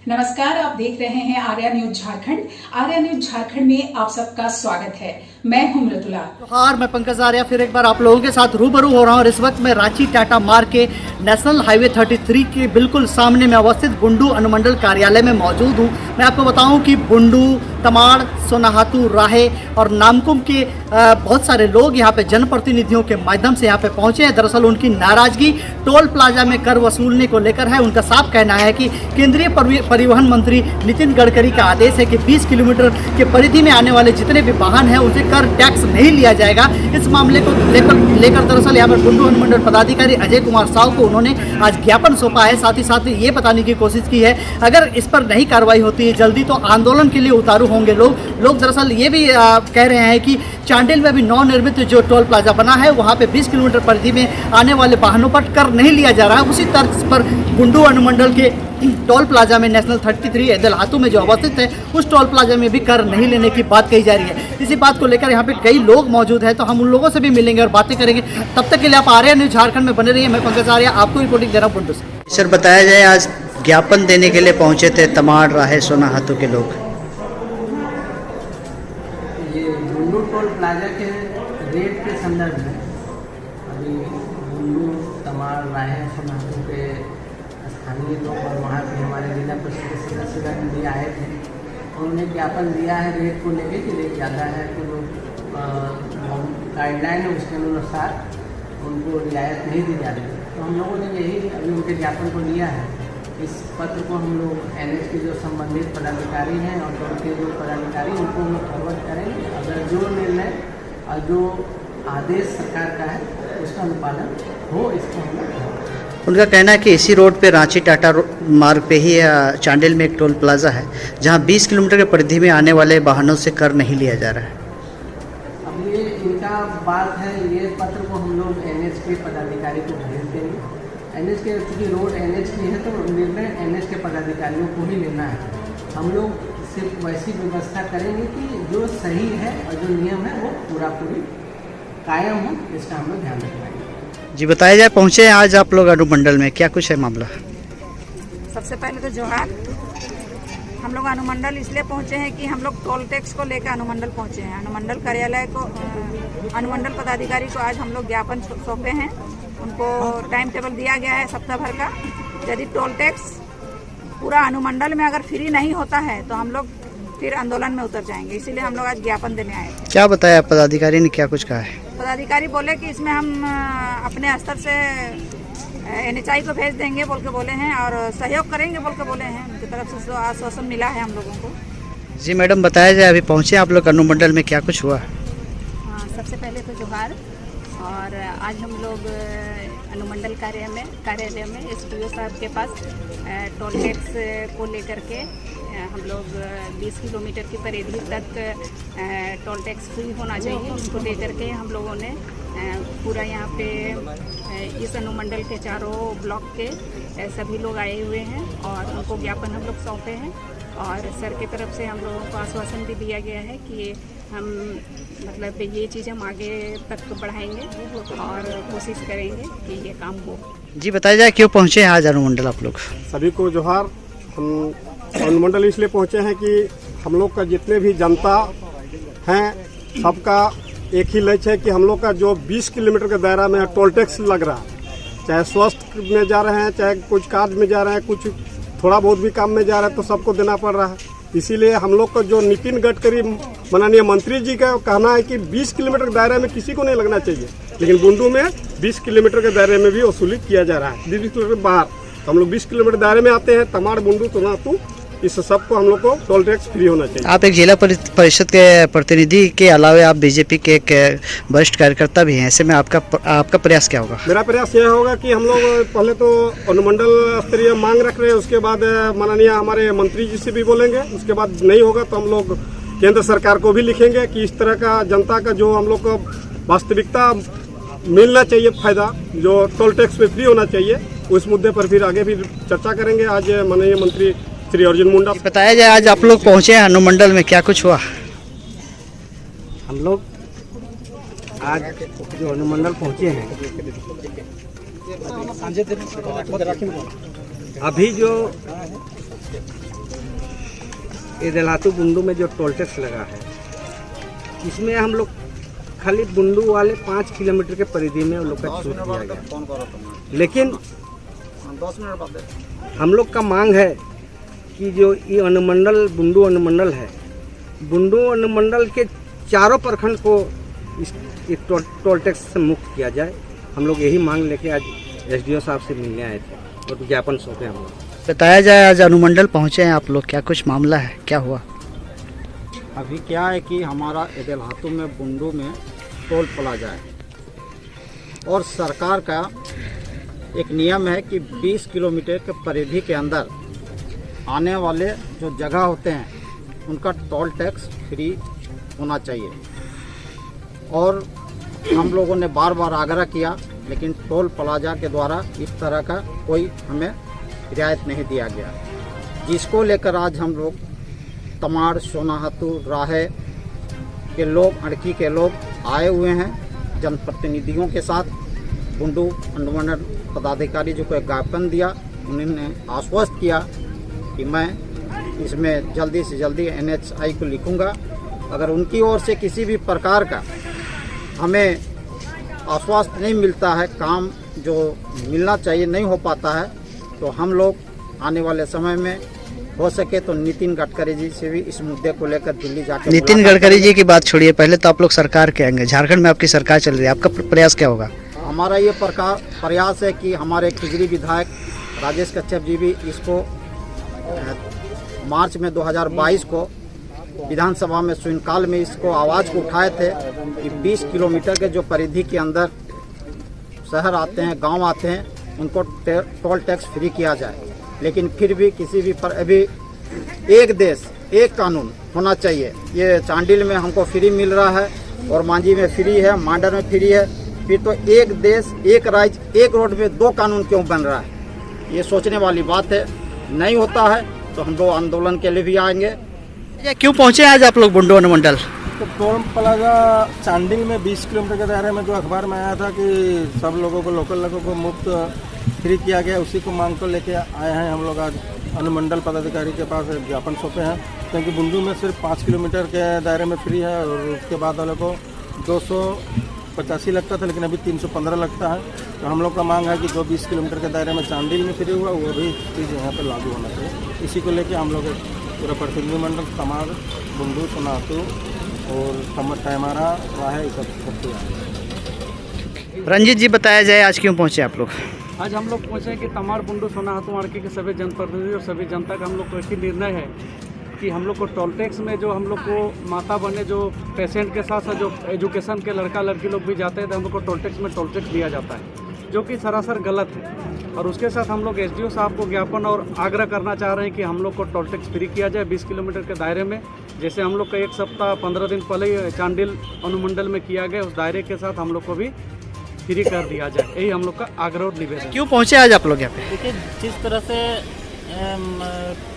नमस्कार, आप देख रहे हैं आर्या न्यूज झारखंड। आर्या न्यूज झारखंड में आप सबका स्वागत है। मैं हूं मृदुला। मैं पंकज आर्या फिर एक बार आप लोगों के साथ रूबरू हो रहा हूं और इस वक्त मैं रांची टाटा मार्ग के नेशनल हाईवे 33 के बिल्कुल सामने में अवस्थित बुंडू अनुमंडल कार्यालय में मौजूद हूं। मैं आपको बताऊं कि बुंडू, तमाड़, सोनाहातू, राहे और नामकुम के बहुत सारे लोग यहां पे जनप्रतिनिधियों के माध्यम से यहां पे पहुंचे हैं। दरअसल उनकी नाराजगी टोल प्लाजा में कर वसूलने को लेकर है। उनका साफ कहना है कि केंद्रीय परिवहन मंत्री नितिन गडकरी का आदेश है कि 20 किलोमीटर के परिधि में आने वाले जितने भी वाहन हैं उनसे कर टैक्स नहीं लिया जाएगा। इस मामले को लेकर दरअसल यहाँ पर बुंडू अनुमंडल पदाधिकारी अजय कुमार साहू को उन्होंने आज ज्ञापन सौंपा है। साथ ही साथ ये बताने की कोशिश की है अगर इस पर नहीं कार्रवाई होती है जल्दी तो आंदोलन के लिए उतारू होंगे लोग। दरअसल ये भी कह रहे हैं कि चांडिल में भी नवनिर्मित जो टोल प्लाजा बना है वहाँ पे 20 किलोमीटर परिधि में आने वाले वाहनों पर कर नहीं लिया जा रहा है। उसी तर्ज पर बुंडू अनुमंडल के टोल प्लाजा में नेशनल 33 एदलहातू में जो अवस्थित है उस टोल प्लाजा में भी कर नहीं लेने की बात कही जा रही है। इसी बात को लेकर यहाँ पे कई लोग मौजूद हैं तो हम उन लोगों से भी मिलेंगे और बातें करेंगे। तब तक के लिए आप आर्या न्यूज झारखंड में बने रहिए। मैं पंकज आर्या आपको रिपोर्टिंग दे रहा हूँ बुंडू से। सर, बताया जाए आज ज्ञापन देने के लिए पहुंचे थे तमाड़, राहे, सोनाहातू के लोग। ये बुंडू टोल प्लाजा के रेट के संदर्भ में अभी बुंडू, तमाड़, राहे, सोनाहातू के स्थानीय लोग और वहाँ के हमारे जिला परिषद के सदस्यगण भी आए थे। उन्होंने ज्ञापन दिया है रेट को लेके कि रेट ज़्यादा है तो लोग गाइडलाइन है उसके अनुसार उनको रियायत नहीं दी जा रही है। तो हम लोगों ने यही अभी उनके ज्ञापन को लिया है। इस पत्र को हम लोग NH के जो संबंधित पदाधिकारी हैं और टोल के जो पदाधिकारी उनको हम लोग फॉरवर्ड करेंगे। अगर जो निर्णय और जो आदेश सरकार का है उसका अनुपालन हो इसको हम लोग। उनका कहना है कि इसी रोड पे रांची टाटा मार्ग पे ही चांडिल में एक टोल प्लाजा है जहां 20 किलोमीटर के परिधि में आने वाले वाहनों से कर नहीं लिया जा रहा है। अब ये इनका बात है, ये पत्र को हम लोग NH के पदाधिकारी को भेज देंगे। NH के चूँकि रोड NH की है तो निर्णय NH के पदाधिकारियों को ही लेना है। हम लोग सिर्फ वैसी व्यवस्था करेंगे कि जो सही है और जो नियम है वो पूरी कायम हो, इसका हम लोग ध्यान रखेंगे। जी, बताया जाए पहुंचे हैं आज आप लोग अनुमंडल में, क्या कुछ है मामला? सबसे पहले तो जोहार। हम लोग अनुमंडल इसलिए पहुंचे हैं कि हम लोग टोल टैक्स को लेकर अनुमंडल पहुंचे हैं। अनुमंडल कार्यालय को अनुमंडल पदाधिकारी को आज हम लोग ज्ञापन सौंपे हैं। उनको टाइम टेबल दिया गया है सप्ताह भर का। यदि टोल टैक्स पूरा अनुमंडल में अगर फ्री नहीं होता है तो हम लोग फिर आंदोलन में उतर जाएंगे। इसीलिए हम लोग आज ज्ञापन देने आए थे। क्या बताया पदाधिकारी ने, क्या कुछ कहा है? पदाधिकारी बोले कि इसमें हम अपने स्तर से NHI को भेज देंगे बोल के बोले हैं और सहयोग करेंगे बोल के बोले हैं। उनकी तरफ से आश्वासन मिला है हम लोगों को। जी मैडम, बताया जाए अभी पहुंचे आप लोग अनुमंडल में, क्या कुछ हुआ? सबसे पहले तो जोहार। और आज हम लोग अनुमंडल कार्यालय में SDO साहब के पास टोल टैक्स को लेकर के हम लोग 20 किलोमीटर की परिधि तक टोल टैक्स फ्री होना चाहिए, उसको लेकर के हम लोगों ने पूरा यहाँ पे इस अनुमंडल के चारों ब्लॉक के सभी लोग आए हुए हैं और उनको ज्ञापन हम लोग सौंपे हैं। और सर की तरफ से हम लोगों को आश्वासन भी दिया गया है कि हम मतलब ये चीज़ हम आगे तक बढ़ाएंगे और कोशिश करेंगे कि ये काम हो। जी, बताया जाए क्यों पहुँचे हैं आज अनुमंडल आप लोग? सभी को जोहार। हम अनुमंडल इसलिए पहुँचे हैं कि हम लोग का जितने भी जनता हैं सबका एक ही लक्ष्य है कि हम लोग का जो 20 किलोमीटर के दायरा में टोल टैक्स लग रहा है, चाहे स्वास्थ्य में जा रहे हैं, चाहे कुछ कार्य में जा रहे हैं, कुछ थोड़ा बहुत भी काम में जा रहा है तो सबको देना पड़ रहा है। इसीलिए हम लोग को जो नितिन गडकरी माननीय मंत्री जी का कहना है कि 20 किलोमीटर के दायरे में किसी को नहीं लगना चाहिए, लेकिन बुंडू में 20 किलोमीटर के दायरे में भी वसूली किया जा रहा है। 20 किलोमीटर बाहर तो हम लोग 20 किलोमीटर दायरे में आते हैं। तमाड़, बुंडू, सोनाहातू इस सबको हम लोग को टोल टैक्स फ्री होना चाहिए। आप एक जिला परिषद के प्रतिनिधि के अलावा आप बीजेपी के एक वरिष्ठ कार्यकर्ता भी हैं, ऐसे में आपका प्रयास क्या होगा? मेरा प्रयास यह होगा कि हम लोग पहले तो अनुमंडल स्तरीय मांग रख रहे हैं, उसके बाद माननीय हमारे मंत्री जी से भी बोलेंगे, उसके बाद नहीं होगा तो हम लोग केंद्र सरकार को भी लिखेंगे कि इस तरह का जनता का जो हम लोग को वास्तविकता मिलना चाहिए, फायदा जो टोल टैक्स पे फ्री होना चाहिए, उस मुद्दे पर फिर आगे भी चर्चा करेंगे। आज माननीय मंत्री श्री अर्जुन मुंडा। बताया जाए आज आप लोग पहुंचे हैं अनुमंडल में, क्या कुछ हुआ? हम लोग आज जो अनुमंडल पहुंचे हैं, अभी जो एदलातू बुंडू में जो टोल टैक्स लगा है, इसमें हम लोग खाली बुंडू वाले 5 किलोमीटर के परिधि में हम लोग का छूट दिया गया। लेकिन हम लोग का मांग है कि जो ये अनुमंडल बुंडू अनुमंडल है, बुंडू अनुमंडल के चारों प्रखंड को इस टोल टैक्स से मुक्त किया जाए। हम लोग यही मांग लेके आज एसडीओ साहब से मिलने आए थे और ज्ञापन सौंपे हम लोग। बताया जाए आज अनुमंडल पहुंचे हैं आप लोग, क्या कुछ मामला है, क्या हुआ? अभी क्या है कि हमारा एदलातू में बुंडू में टोल प्लाजा है और सरकार का एक नियम है कि 20 किलोमीटर के परिधि के अंदर आने वाले जो जगह होते हैं उनका टोल टैक्स फ्री होना चाहिए। और हम लोगों ने बार बार आग्रह किया, लेकिन टोल प्लाजा के द्वारा इस तरह का कोई हमें रियायत नहीं दिया गया, जिसको लेकर आज हम लोग तमाड़, सोनाहातू, राहे के लोग, अड़की के लोग आए हुए हैं जनप्रतिनिधियों के साथ। बुंडू अनुमंडल पदाधिकारी जो को एक ज्ञापन दिया, उन्होंने आश्वस्त किया कि मैं इसमें जल्दी से जल्दी NHI को लिखूंगा। अगर उनकी ओर से किसी भी प्रकार का हमें आश्वासन नहीं मिलता है, काम जो मिलना चाहिए नहीं हो पाता है, तो हम लोग आने वाले समय में हो सके तो नितिन गडकरी जी से भी इस मुद्दे को लेकर दिल्ली जाकर। नितिन गडकरी जी की बात छोड़िए, पहले तो आप लोग सरकार के आएंगे, झारखंड में आपकी सरकार चल रही है, आपका प्रयास क्या होगा? हमारा ये प्रयास है कि हमारे खिजरी विधायक राजेश कच्छप जी भी इसको मार्च में 2022 को विधानसभा में शून्यकाल में इसको आवाज़ को उठाए थे कि 20 किलोमीटर के जो परिधि के अंदर शहर आते हैं, गांव आते हैं, उनको टोल टैक्स फ्री किया जाए। लेकिन फिर भी किसी भी पर अभी एक देश एक कानून होना चाहिए। ये चांडिल में हमको फ्री मिल रहा है और मांझी में फ्री है, मांडर में फ्री है, फिर तो एक देश एक राज्य एक रोड में 2 कानून क्यों बन रहा है? ये सोचने वाली बात है। नहीं होता है तो हम लोग आंदोलन के लिए भी आएंगे। ये क्यों पहुंचे आज आप लोग बुंडू अनुमंडल? तो टोल प्लाजा चांडिल में 20 किलोमीटर के दायरे में जो अखबार में आया था कि सब लोगों को, लोकल लोगों को मुफ्त फ्री किया गया, उसी को मांग कर लेके आए हैं हम लोग आज अनुमंडल पदाधिकारी के पास ज्ञापन सौंपे हैं। क्योंकि बुंडू में सिर्फ 5 किलोमीटर के दायरे में फ्री है और उसके बाद वाले को 285 लगता था, लेकिन अभी 315 लगता है। तो हम लोग का मांग है कि जो 20 किलोमीटर के दायरे में चांडिल में फ्री हुआ वो भी चीज़ यहाँ पर लागू होना चाहिए। इसी को लेके हम लोग पूरा प्रतिनिधिमंडल तमाड़, बुंडू, सोनाहातू और टैमारा, राहे सब। रंजीत जी बताया जाए आज क्यों पहुंचे आप लोग? आज हम लोग पहुँचे कि तमाड़, बुंडू, सोनाहातू, अड़की के सभी जनप्रतिनिधि और सभी जनता का हम लोग को एक ही निर्णय है कि हम लोग को टोल टैक्स में जो हम लोग को माता बने जो पेशेंट के साथ साथ जो एजुकेशन के लड़का लड़की लोग भी जाते हैं तो हम लोग को टोल टैक्स में टोल टैक्स दिया जाता है, जो कि सरासर गलत है। और उसके साथ हम लोग एसडीओ साहब को ज्ञापन और आग्रह करना चाह रहे हैं कि हम लोग को टोल टैक्स फ्री किया जाए 20 किलोमीटर के दायरे में। जैसे हम लोग का 1 सप्ताह 15 दिन पहले चांडिल अनुमंडल में किया गया, उस दायरे के साथ हम लोग को भी फ्री कर दिया जाए, यही हम लोग का आग्रह और निवेदन। क्यों पहुंचे आज आप लोग यहाँ पे? देखिए, जिस तरह से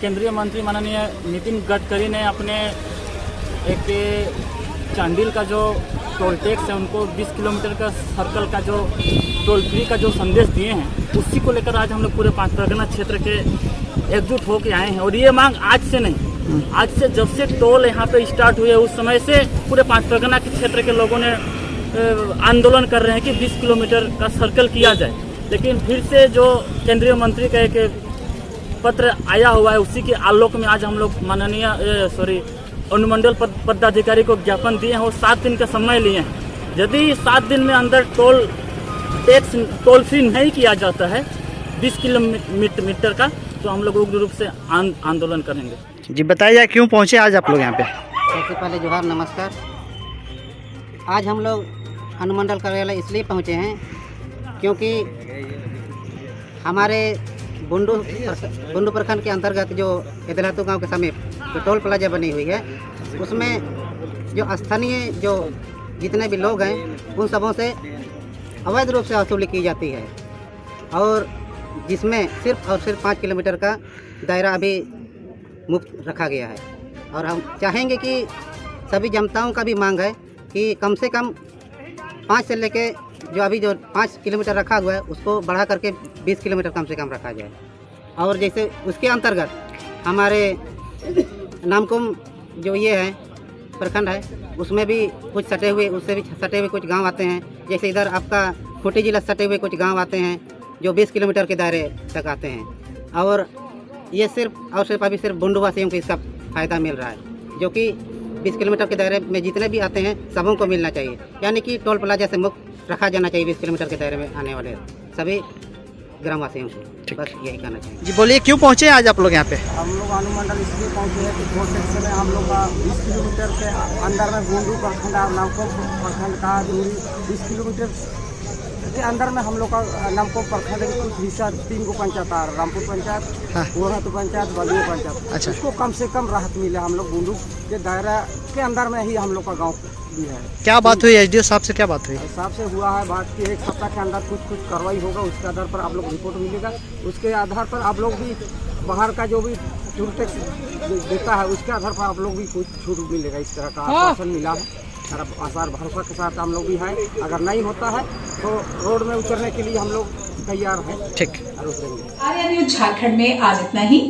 केंद्रीय मंत्री माननीय नितिन गडकरी ने अपने एक चांडिल का जो टोल टैक्स है उनको 20 किलोमीटर का सर्कल का जो टोल फ्री का जो संदेश दिए हैं, उसी को लेकर आज हम लोग पूरे 5 परगना क्षेत्र के एकजुट होकर आए हैं। और ये मांग आज से नहीं, आज से जब से टोल यहाँ पे स्टार्ट हुए उस समय से पूरे 5 परगना के क्षेत्र के लोगों ने आंदोलन कर रहे हैं कि 20 किलोमीटर का सर्कल किया जाए। लेकिन फिर से जो केंद्रीय मंत्री का एक पत्र आया हुआ है, उसी के आलोक में आज हम लोग माननीय अनुमंडल पदाधिकारी को ज्ञापन दिए हैं और 7 दिन का समय लिए हैं। यदि 7 दिन में अंदर टोल फ्री नहीं किया जाता है 20 किलोमीटर का, तो हम लोग उग्र रूप से आंदोलन करेंगे। जी बताइए क्यों पहुँचे आज आप लोग यहाँ पे? सबसे पहले जोहार, नमस्कार। आज हम लोग अनुमंडल कार्यालय इसलिए पहुँचे हैं क्योंकि हमारे बुंडू प्रखंड के अंतर्गत जो एदलहातू गांव के समीप जो टोल प्लाजा बनी हुई है, उसमें जो स्थानीय जो जितने भी लोग हैं उन सबों से अवैध रूप से वसूली की जाती है और जिसमें सिर्फ और सिर्फ 5 किलोमीटर का दायरा अभी मुक्त रखा गया है। और हम चाहेंगे कि सभी जनताओं का भी मांग है कि कम से कम 5 से लेके जो 5 किलोमीटर रखा हुआ है उसको बढ़ा करके 20 किलोमीटर कम से कम रखा जाए। और जैसे उसके अंतर्गत हमारे नामकुम जो ये है प्रखंड है, उसमें भी कुछ सटे हुए, उससे भी सटे हुए कुछ गांव आते हैं। जैसे इधर आपका खूंटी जिला सटे हुए कुछ गांव आते हैं जो 20 किलोमीटर के दायरे तक आते हैं। और ये सिर्फ अभी सिर्फ बुंडू वासियों को इसका फ़ायदा मिल रहा है, जो कि 20 किलोमीटर के दायरे में जितने भी आते हैं सबों को मिलना चाहिए, यानी कि टोल प्लाजा से मुक्त रखा जाना चाहिए 20 किलोमीटर के दायरे में आने वाले सभी ग्रामवासियों को। बस यही कहना चाहिए। जी बोलिए क्यों पहुँचे आज आप लोग यहाँ पे? हम लोग अनुमंडल इसलिए पहुँचे हैं कि टोल टैक्स में हम लोग का 20 किलोमीटर के अंदर में बुंडू प्रखंड और नामकोम प्रखंड का दूरी 20 किलोमीटर के अंदर में हम लोग का नामकोम प्रखंड के कुछ हिस्सा 3 गो पंचायत आ, रामपुर पंचायत, गोरहतु पंचायत, बलियो पंचायत। अच्छा। उसको कम से कम राहत मिले। हम लोग बुंडू के दायरा के अंदर में ही हम लोग का गाँव भी है। क्या बात हुई एसडीओ साहब से? क्या बात हुई? साहब से हुआ है बात कि 1 सप्ताह के अंदर कुछ कार्रवाई होगा, उसके आधार पर आप लोग रिपोर्ट मिलेगा। उसके आधार पर आप लोग भी बाहर का जो भी टोल टैक्स देता है उसके आधार पर आप लोग भी कुछ छूट मिलेगा। इस तरह का आश्वासन मिला है। आसार भरोसा के साथ हम लोग भी हैं। अगर नहीं होता है तो रोड में उतरने के लिए हम लोग तैयार हैं। ठीक। आर्या न्यूज झारखंड में आज इतना ही।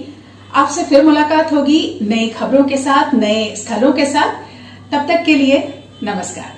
आपसे फिर मुलाकात होगी नई खबरों के साथ, नए स्थलों के साथ। तब तक के लिए नमस्कार।